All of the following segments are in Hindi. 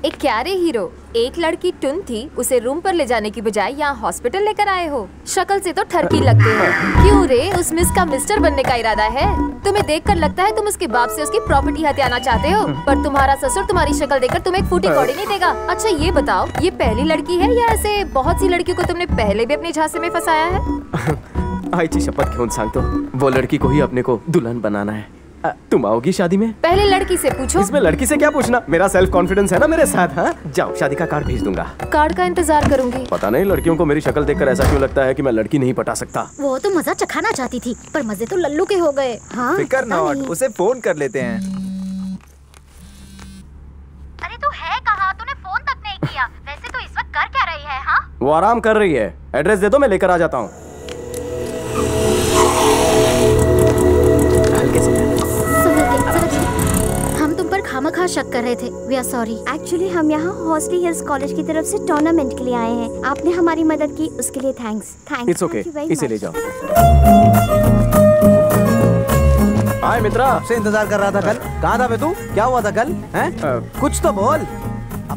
एक क्यारे हीरो, एक लड़की टुन थी, उसे रूम पर ले जाने की बजाय यहाँ हॉस्पिटल लेकर आए हो। शक्ल से तो ठरकी लगते हो। क्यों रे, उस मिस का मिस्टर बनने का इरादा है? तुम्हें देखकर लगता है तुम उसके बाप से उसकी प्रॉपर्टी हथियाना चाहते हो, पर तुम्हारा ससुर तुम्हारी शक्ल देखकर तुम्हें एक फूटी कौड़ी नहीं देगा। अच्छा ये बताओ, ये पहली लड़की है या ऐसे बहुत सी लड़कियों को तुमने पहले भी अपने झांसे में फंसाया है? आईची शपथ घेऊन सांगतो, वो लड़की को ही अपने को दुल्हन बनाना है। तुम आओगी शादी में? पहले लड़की से पूछो। इसमें लड़की से क्या पूछना, मेरा सेल्फ कॉन्फिडेंस है ना मेरे साथ। हाँ जाओ, शादी का कार्ड भेज दूंगा। कार्ड का इंतजार करूंगी। पता नहीं लड़कियों को मेरी शक्ल देखकर ऐसा क्यों लगता है कि मैं लड़की नहीं पटा सकता। वो तो मजा चखाना चाहती थी, पर मजे तो लल्लू के हो गए। हाँ, फिकर नॉट, उसे फोन कर लेते हैं। अरे तू है कहाँ? तूने फोन तक नहीं किया। वैसे तो इस वक्त कर क्या रही है? हाँ, वो आराम कर रही है। एड्रेस दे दो, मैं लेकर आ जाता हूँ। हम तुम पर खामखा शक कर रहे थे। We are sorry. एक्चुअली हम यहाँ हॉस्टली हिल्स कॉलेज की तरफ से टूर्नामेंट के लिए आए हैं। आपने हमारी मदद की, उसके लिए थैंक्स। इट्स ओके, इसे ले जाओ। हाय मित्रा, आपसे इंतजार कर रहा था कल। कहाँ था बे तू? क्या हुआ था कल? हैं? कुछ तो बोल,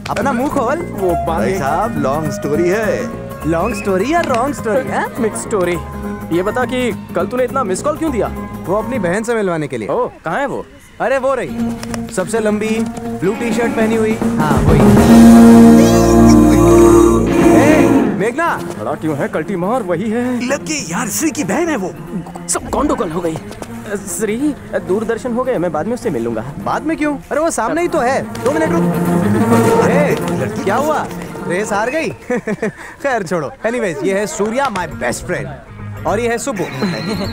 अपना मुंह खोल। वो भाई साहब, लॉन्ग स्टोरी है। लॉन्ग स्टोरी या रॉन्ग स्टोरी है? Mix story. ये बता कि कल तूने इतना मिस कॉल क्यों दिया? वो अपनी बहन से मिलवाने के लिए। ओह, कहाँ है वो? अरे वो रही, सबसे लंबी, ब्लू टी शर्ट पहनी हुई। हाँ वही। मेघना, बड़ा क्यों है कल्टी मार? वही है। लगे यार, श्री की बहन है वो। सब गंडोगल हो गई। श्री, दूरदर्शन हो गए, मैं बाद में उससे मिलूंगा। बाद में क्यों? अरे वो सामने ही तो है। 2 मिनट रुक। क्या हुआ? रेस हार गई? खैर छोड़ो। एनीवेज, ये है सूर्या, माय बेस्ट फ्रेंड, और ये है सुबु।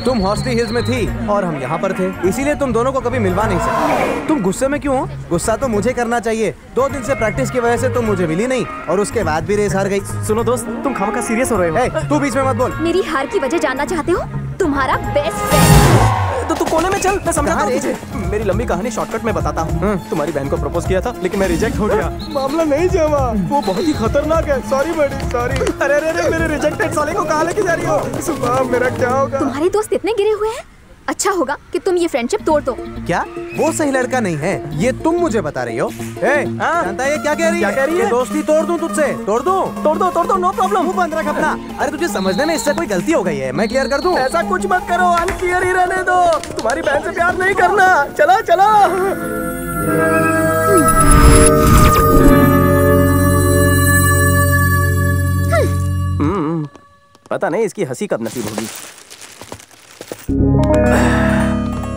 तुम हॉस्टली हिल्स में थी और हम यहाँ पर थे, इसीलिए तुम दोनों को कभी मिलवा नहीं सकते। तुम गुस्से में क्यों हो? गुस्सा तो मुझे करना चाहिए। 2 दिन से प्रैक्टिस की वजह से तुम मुझे मिली नहीं और उसके बाद भी रेस हार गई। सुनो दोस्त, तुम खामखा सीरियस हो रहे हो। तू बीच में मत बोल। मेरी हार की वजह जानना चाहते हो? तुम्हारा बेस्ट फ्रेंड। तो तू कोने में चल, मैं समझाता हूँ तुझे। मेरी लंबी कहानी शॉर्टकट में बताता हूँ। तुम्हारी बहन को प्रपोज किया था, लेकिन मैं रिजेक्ट हो गया। मामला नहीं जमा, वो बहुत ही खतरनाक है। सॉरी बड़ी, सॉरी। अरे अरे अरे, मेरे रिजेक्टेड साले को कहाँ लेके जा रही हो? सुबह मेरा क्या होगा? तुम्हारे दोस्त इतने गिरे हुए हैं, अच्छा होगा कि तुम ये फ्रेंडशिप तोड़ दो। क्या वो सही लड़का नहीं है? ये तुम मुझे बता रही हो? जानता है ये क्या कह रही है? क्या कह रही है? दोस्ती तोड़ दूं तुझसे? तोड़ दूं? तोड़ दो, तोड़ दो, नो प्रॉब्लम। मुंह बंद रख अपना। अरे तुझे समझने में इससे कोई गलती हो गई है, मैं क्लियर कर दूं? ऐसा कुछ मत करो, अनक्लियर ही रहने दो। तुम्हारी बहन से प्यार नहीं करना। चलो चलो। पता नहीं इसकी हंसी कब नसीब होगी।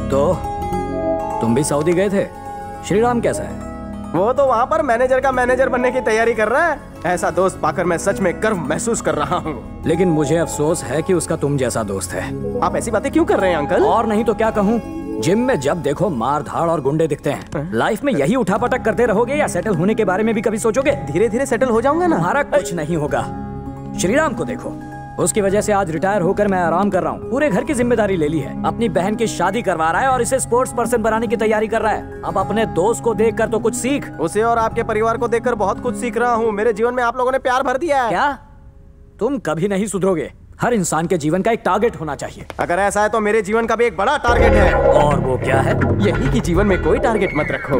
तो तुम भी सऊदी गए थे? श्रीराम कैसा है? वो तो वहाँ पर मैनेजर का मैनेजर बनने की तैयारी कर रहा है। ऐसा दोस्त पाकर मैं सच में गर्व महसूस कर रहा हूँ। लेकिन मुझे अफसोस है कि उसका तुम जैसा दोस्त है। आप ऐसी बातें क्यों कर रहे हैं अंकल? और नहीं तो क्या कहूँ, जिम में जब देखो मार धाड़ और गुंडे दिखते हैं। लाइफ में यही उठापटक करते रहोगे या सेटल होने के बारे में भी कभी सोचोगे? धीरे धीरे सेटल हो जाऊंगा ना। तुम्हारा कुछ नहीं होगा। श्रीराम को देखो, उसकी वजह से आज रिटायर होकर मैं आराम कर रहा हूँ। पूरे घर की जिम्मेदारी ले ली है, अपनी बहन की शादी करवा रहा है और इसे स्पोर्ट्स पर्सन बनाने की तैयारी कर रहा है। अब अपने दोस्त को देखकर तो कुछ सीख। उसे और आपके परिवार को देखकर बहुत कुछ सीख रहा हूँ। मेरे जीवन में आप लोगों ने प्यार भर दिया है। क्या? तुम कभी नहीं सुधरोगे। हर इंसान के जीवन का एक टारगेट होना चाहिए। अगर ऐसा है तो मेरे जीवन का भी एक बड़ा टारगेट है। और वो क्या है? यही कि जीवन में कोई टारगेट मत रखो।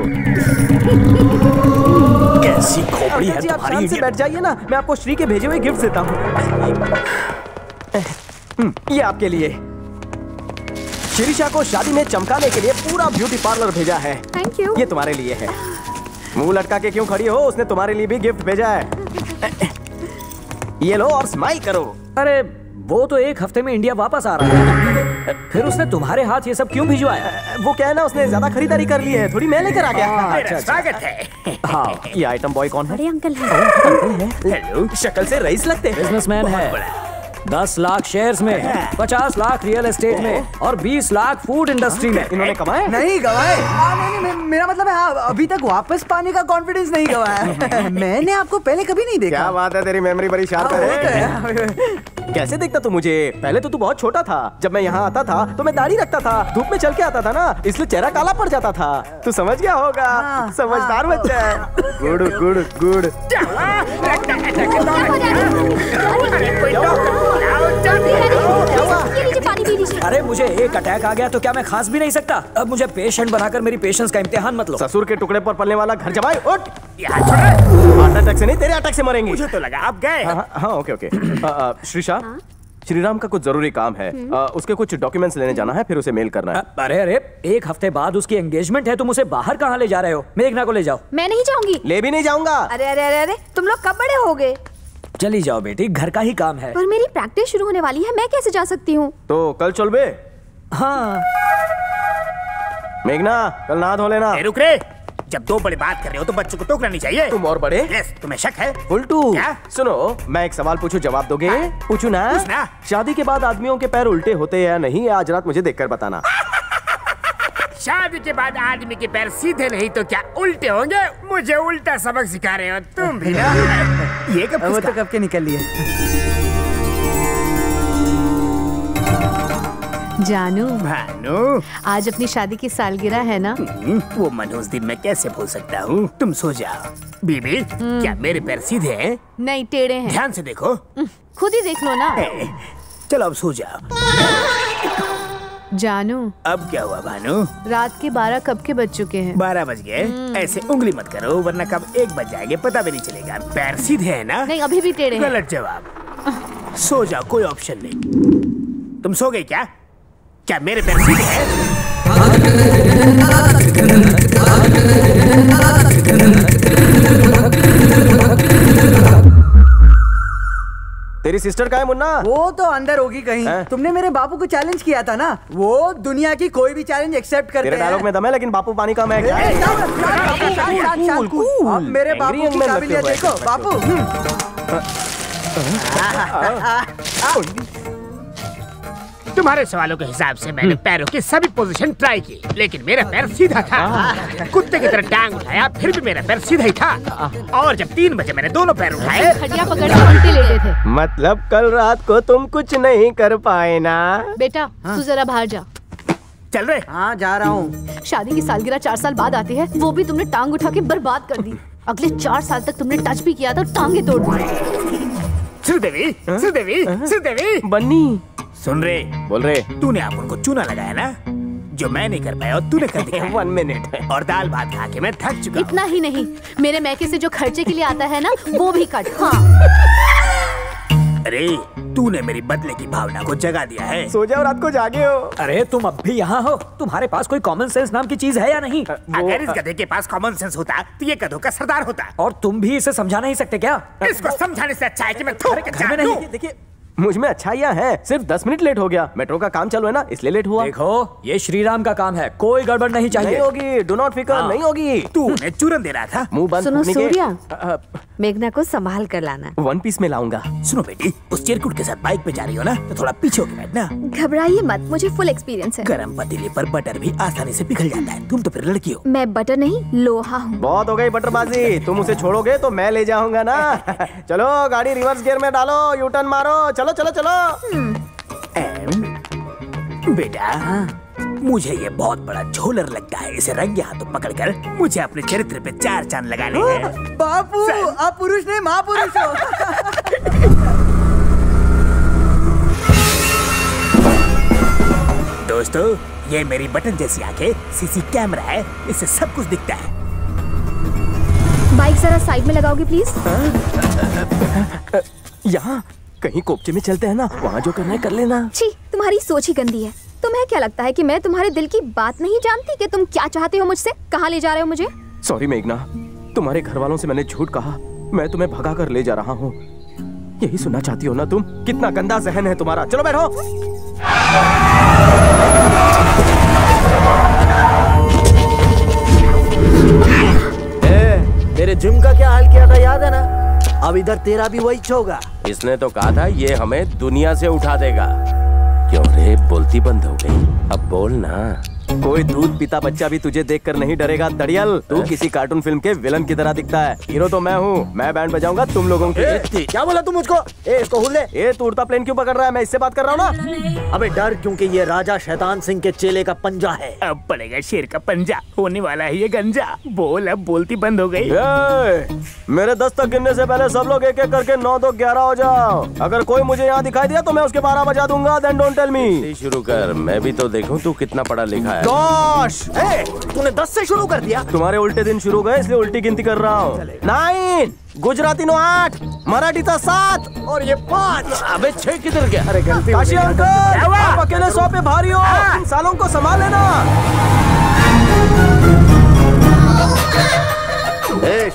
कैसी खोपड़ी है जी, आप तुम्हारी? शांत से बैठ जाइए ना, मैं आपको श्री के भेजे हुए गिफ्ट देता हूँ। ये आपके लिए। शिरीषा को शादी में चमकाने के लिए पूरा ब्यूटी पार्लर भेजा है। Thank you. ये तुम्हारे लिए है। मुंह लटका के क्यों खड़ी हो? उसने तुम्हारे लिए भी गिफ्ट भेजा है। ये लो और स्माइल करो। अरे वो तो 1 हफ्ते में इंडिया वापस आ रहा है, फिर उसने तुम्हारे हाथ ये सब क्यों भिजवाया? वो क्या है ना, उसने ज्यादा खरीदारी कर ली है, थोड़ी मैं लेकर आ गया। अच्छा, स्वागत है। हाँ, ये आइटम बॉय कौन है? बड़े अंकल हैं। हेलो, शक्ल से रईस लगते हैं। बिजनेसमैन है। 10 लाख शेयर्स में, 50 लाख रियल एस्टेट में और 20 लाख फूड इंडस्ट्री में। इन्होंने कमाए? नहीं गवाए। नहीं, मेरा मतलब है अभी तक वापस पाने का कॉन्फिडेंस नहीं गवाया। मैंने आपको पहले कभी नहीं देखा। क्या बात है, तेरी मेमोरी बड़ी शार्प है। कैसे देखता तू मुझे? पहले तो तू बहुत छोटा था। जब मैं यहाँ आता था तो मैं दाढ़ी रखता था, धूप में चल के आता था ना, इसलिए चेहरा काला पड़ जाता था। तू समझ गया होगा। समझदार बच्चा है। Good good good. ये लीजिए पानी पी लीजिए। अरे मुझे एक अटैक आ गया तो क्या मैं खास भी नहीं सकता? अब मुझे पेशेंट बनाकर मेरी पेशेंस का इम्तिहान मत लो। ससुर के टुकड़े पर पलने वाला घर जमाई, उठ। यहाँ हार्ट अटैक से नहीं, तेरे अटैक से मरेंगे। मुझे तो लगा आप गए। हाँ ओके ओके। श्रीशा, श्रीराम का कुछ जरूरी काम है। उसके कुछ डॉक्यूमेंट्स लेने जाना है, फिर उसे मेल करना है। अरे अरे, एक हफ्ते बाद उसकी एंगेजमेंट है, तुम उसे बाहर कहाँ ले जा रहे हो? मेघना को ले जाओ। मैं नहीं जाऊंगी। ले भी नहीं जाऊंगा। अरे अरे अरे अरे, तुम लोग कब बड़े हो गए? चली जाओ बेटी, घर का ही काम है। पर मेरी प्रैक्टिस शुरू होने वाली है, मैं कैसे जा सकती हूँ? तो कल चल बे। हाँ मेघना, कल नहा धो लेना। रुक रे, जब दो बड़े बात कर रहे हो तो बच्चों को टोकना नहीं चाहिए। तुम और बड़े? यस, तुम्हें शक है? उल्टू। क्या? सुनो, मैं एक सवाल पूछूं, जवाब दोगे? पूछू ना? पूछना। शादी के बाद आदमियों के पैर उल्टे होते या नहीं, आज रात मुझे देखकर बताना। शादी के बाद आदमी के पैर सीधे नहीं तो क्या उल्टे होंगे? मुझे उल्टा सबक सिखा रहे हो तुम भी ना। ये कब? वो तो कब के निकल लिए। जानू, भानु, आज अपनी शादी की सालगिरह है ना? वो मनोज दिन मैं कैसे भूल सकता हूँ। तुम सो जाओ। बीबी, क्या मेरे पैर सीधे हैं? नहीं, टेढ़े हैं। ध्यान से देखो। खुद ही देख लो ना। चलो अब सो जाओ। जानू, अब क्या हुआ भानु? रात के 12 कब के बज चुके हैं? 12 बज गए। ऐसे उंगली मत करो वरना कब 1 बज जाएंगे पता भी नहीं चलेगा। पैर सीधे है ना? नहीं, अभी भी टेढ़े हैं। गलत जवाब। सो जाओ, कोई ऑप्शन नहीं। तुम सो गए क्या? क्या मेरे पैर सीधे हैं? तेरी सिस्टर कहाँ है मुन्ना? वो तो अंदर होगी कहीं। तुमने मेरे बापू को चैलेंज किया था ना, वो दुनिया की कोई भी चैलेंज एक्सेप्ट करते हैं। तेरे डायलॉग में दम है, लेकिन बापू पानी का मैं क्या? अब मेरे बापू की काबिलियत देखो। बापू तुम्हारे सवालों के हिसाब से मैंने पैरों की सभी पोजीशन ट्राई की, लेकिन मेरा पैर सीधा था। कुत्ते की तरह टांग उठाया, फिर भी मेरा पैर सीधा ही था। और जब 3 बजे मैंने दोनों पैर उठाए, खटिया पकड़ के उल्टे लेटे थे। मतलब कल रात को तुम कुछ नहीं कर पाए ना? बेटा, तू जरा बाहर जा। चल रहे? हाँ जा रहा हूँ। शादी की सालगिरह 4 साल बाद आती है, वो भी तुमने टांग उठा के बर्बाद कर दी। अगले 4 साल तक तुमने टच भी किया तो टांगे तोड़ दी। श्रीदेवी, श्रीदेवी, श्रीदेवी, बन्नी, सुन रे, बोल रे। तूने आप उनको चूना लगाया ना, जो मैं नहीं कर पाया और तूने कर दिया। 1 मिनट। और दाल भात खा के मैं थक चुका हूँ। इतना ही नहीं, मेरे मैके से जो खर्चे के लिए आता है ना, वो भी कट। हाँ। अरे तूने मेरी बदले की भावना को जगा दिया है। सो जाओ, रात को जागे हो। अरे तुम अब भी यहाँ हो? तुम्हारे पास कोई कॉमन सेंस नाम की चीज है या नहीं? अगर इस गधे के पास कॉमन सेंस होता तो ये गधों का सरदार होता। और तुम भी इसे समझा नहीं सकते क्या? इसको समझाने से अच्छा है कि मैं थूक के घर में जान दूं। नहीं। देखिए, मुझ में अच्छाइयाँ हैं, सिर्फ 10 मिनट लेट हो गया। मेट्रो का काम चालू है ना, इसलिए लेट हुआ। देखो, ये श्रीराम का काम है, कोई गड़बड़ नहीं चाहिए। नहीं होगी, डू नॉट फिकर, नहीं होगी। तूने चूरन दे रहा था। मुंह बंद सुनो रखने के- सूर्या, मेघना को संभाल कर लाना। 1 पीस में लाऊंगा। सुनो बेटी, उस चिरकुट के साथ बाइक पे जा रही हो ना, तो थोड़ा पीछे होके बैठना। घबराइए मत, मुझे फुल एक्सपीरियंस है। गरम पतीले पर बटर भी आसानी से पिघल जाता है। तुम तो फिर लड़की हो। मैं बटर नहीं, लोहा हूँ। बहुत हो गई बटरबाजी, तुम उसे छोड़ोगे तो मैं ले जाऊंगा ना। चलो गाड़ी रिवर्स गियर में डालो, यू टर्न मारो, चलो चलो चलो। बेटा, मुझे ये बहुत बड़ा झोलर लगता है। इसे रंगे हाथों पकड़कर मुझे अपने चरित्र पे 4 चांद लगाने हैं। बापू, आप पुरुष नहीं महापुरुष हो। दोस्तों, ये मेरी बटन जैसी आंखें सीसी कैमरा है, इससे सब कुछ दिखता है। बाइक जरा साइड में लगाओगे प्लीज? यहाँ कहीं कोपचे में चलते हैं ना, वहाँ जो करना है कर लेना। छी, तुम्हारी सोच ही गंदी है। तुम्हें क्या लगता है कि मैं तुम्हारे दिल की बात नहीं जानती कि तुम क्या चाहते हो मुझसे? कहाँ ले जा रहे हो मुझे? सॉरी मेघना, तुम्हारे घर वालों से मैंने झूठ कहा। मैं तुम्हें भगा कर ले जा रहा हूँ। यही सुनना चाहती हो ना तुम? कितना गंदा जहन है तुम्हारा। चलो बैठो। तेरे जिम का क्या हाल किया था याद है ना? अब इधर तेरा भी वही होगा। इसने तो कहा था ये हमें दुनिया से उठा देगा। क्यों रे, बोलती बंद हो गई? अब बोल ना। कोई दूध पीता बच्चा भी तुझे देखकर नहीं डरेगा दड़ियल। तू किसी कार्टून फिल्म के विलन की तरह दिखता है। हीरो तो मैं हूँ, मैं बैंड बजाऊंगा तुम लोगों की। क्या बोला तू मुझको? इसको हुल दे। ये तू उड़ता प्लेन क्यों पकड़ रहा है? मैं इससे बात कर रहा हूँ ना। अबे डर, क्योंकि ये राजा शैतान सिंह के चेले का पंजा है। अब पड़ेगा शेर का पंजा, होने वाला है ये गंजा। बोल, अब बोलती बंद हो गई। मेरे 10 तक गिनने से पहले सब लोग एक एक करके 9 2 11 हो जाओ। अगर कोई मुझे यहाँ दिखाई दिया तो मैं उसके 12 बजा दूंगा। Then don't tell me. शुरू कर, मैं भी तो देखूं तू कितना पढ़ा लिखा है। गोश, तूने 10 से शुरू कर दिया। तुम्हारे उल्टे दिन शुरू गए इसलिए उल्टी गिनती कर रहा हूँ। 9, गुजराती नो 8, मराठी था 7 और ये 5। अबे 6 किधर गया? अरे गलती काशी अंकल, आप अकेले 100 पे भारी हो। इन सालों को संभाल लेना।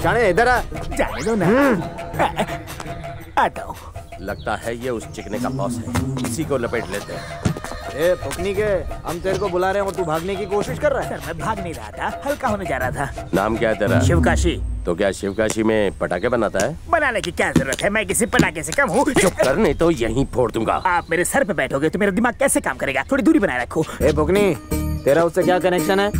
शाने इधर आ। जाने दो ना। आता हूँ। लगता है ये उस चिकने का बॉस है, इसी को लपेट लेते हैं। पुकनी के, हम तेरे को बुला रहे हैं और तू भागने की कोशिश कर रहा है। सर, मैं भाग नहीं रहा था, हल्का होने जा रहा था। नाम क्या है तेरा? शिवकाशी। तो क्या शिवकाशी में पटाखे बनाता है? बनाने की क्या जरूरत है? मैं किसी पटाखे से कम हूँ। चुप कर, नहीं तो यहीं फोड़ दूंगा। आप मेरे सर पे बैठोगे तो मेरा दिमाग कैसे काम करेगा? थोड़ी दूरी बनाए रखो। पुकनी, तेरा उससे क्या कनेक्शन है?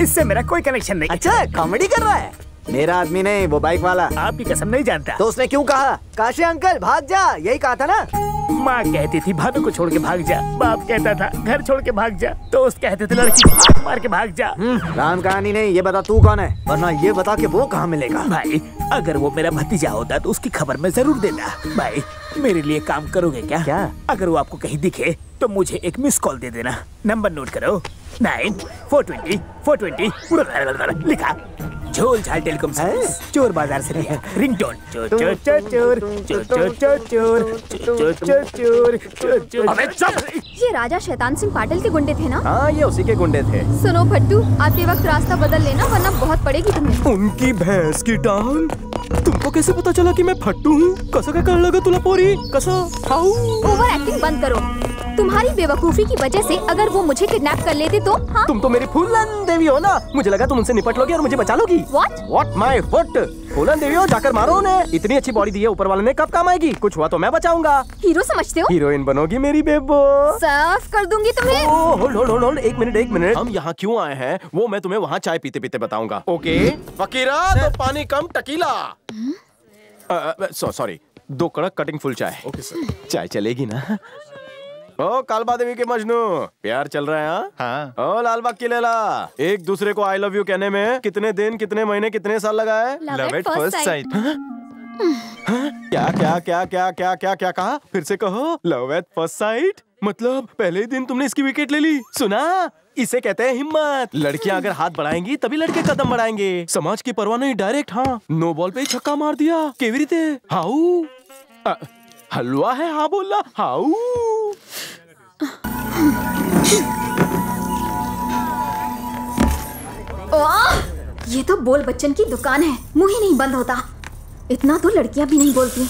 इससे मेरा कोई कनेक्शन नहीं। अच्छा, कॉमेडी कर रहा है? मेरा आदमी नहीं, वो बाइक वाला। आपकी कसम नहीं जानता। तो उसने क्यों कहा काशी अंकल भाग जा? यही कहा था ना। माँ कहती थी भाभी को छोड़ के भाग जा, बाप कहता था घर छोड़ के भाग जा, दोस्त कहते थे लड़की को हाथ मार के भाग जा। राम कहानी नहीं, ये बता तू कौन है, वरना ये बता के वो कहाँ मिलेगा। भाई, अगर वो मेरा भतीजा होता तो उसकी खबर मैं जरूर देता। भाई, मेरे लिए काम करोगे क्या? क्या? अगर वो आपको कहीं दिखे तो मुझे एक मिस कॉल दे देना। नंबर नोट करो, 9 420 लिखा। झोल झाल टेलीकॉम सर्विस, चोर बाजार से लिया। रिंगटोन चोर चोर चोर चोर चोर चोर चोर चोर चोर चोर चोर चोर चोर। अबे चुप! ये राजा शैतान सिंह पाटिल के गुंडे थे ना? हाँ, ये उसी के गुंडे थे। सुनो भट्टू, आते वक्त रास्ता बदल लेना वरना बहुत पड़ेगी तुम्हें। उनकी भैंस की टांग। तुमको कैसे पता चला कि मैं फट्टू हूँ? कसं काय कळलं ग तुला पोरी? कसं? हाउ? ओवर एक्टिंग बंद करो। तुम्हारी बेवकूफी की वजह से अगर वो मुझे किडनैप कर लेते तो? हाँ? तुम तो मेरी फूलन देवी हो ना। मुझे लगा तुम उनसे निपट लोगी और मुझे बचा लोगी। What my foot? फूलन देवी हो, जाकर मारो उन्हें। इतनी अच्छी बॉडी दी है ऊपर वाले ने, कब काम आएगी? कुछ हुआ तो मैं बचाऊंगा। हीरो समझते हो? हीरोइन बनोगी मेरी बेबो। साफ कर दूंगी तुम्हें। होल्ड, एक मिनट। हम यहाँ क्यों आए हैं वो मैं तुम्हें वहाँ चाय पीते पीते बताऊंगा। ओके? फकीरा तो पानी कम टकीला। सॉरी, 2 कड़क कटिंग फुल चाय। Okay sir. चाय चलेगी ना? ओ कालबा देवी के मजनू, प्यार चल रहा है? हाँ। ओ लालबाग की लैला, एक दूसरे को आई लव यू कहने में कितने दिन, कितने महीने, कितने साल लगाए? Love at first sight. क्या कहा? फिर से कहो। लव एट फर्स्ट साइट मतलब पहले दिन तुमने इसकी विकेट ले ली। सुना? इसे कहते हैं हिम्मत। लड़कियां अगर हाथ बढ़ाएंगी तभी लड़के कदम बढ़ाएंगे। समाज की परवाह नहीं, डायरेक्ट हाँ। नो बॉल पे ही छक्का मार दिया। केवी रीते? हाउ? हलवा है हाँ बोला। हाउ? ये तो बोल बच्चन की दुकान है, मुंह ही नहीं बंद होता। इतना तो लड़कियां भी नहीं बोलती।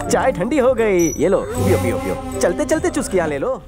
चाय ठंडी हो गई, ये लो पियो। चलते चलते चुस्कियां ले लो।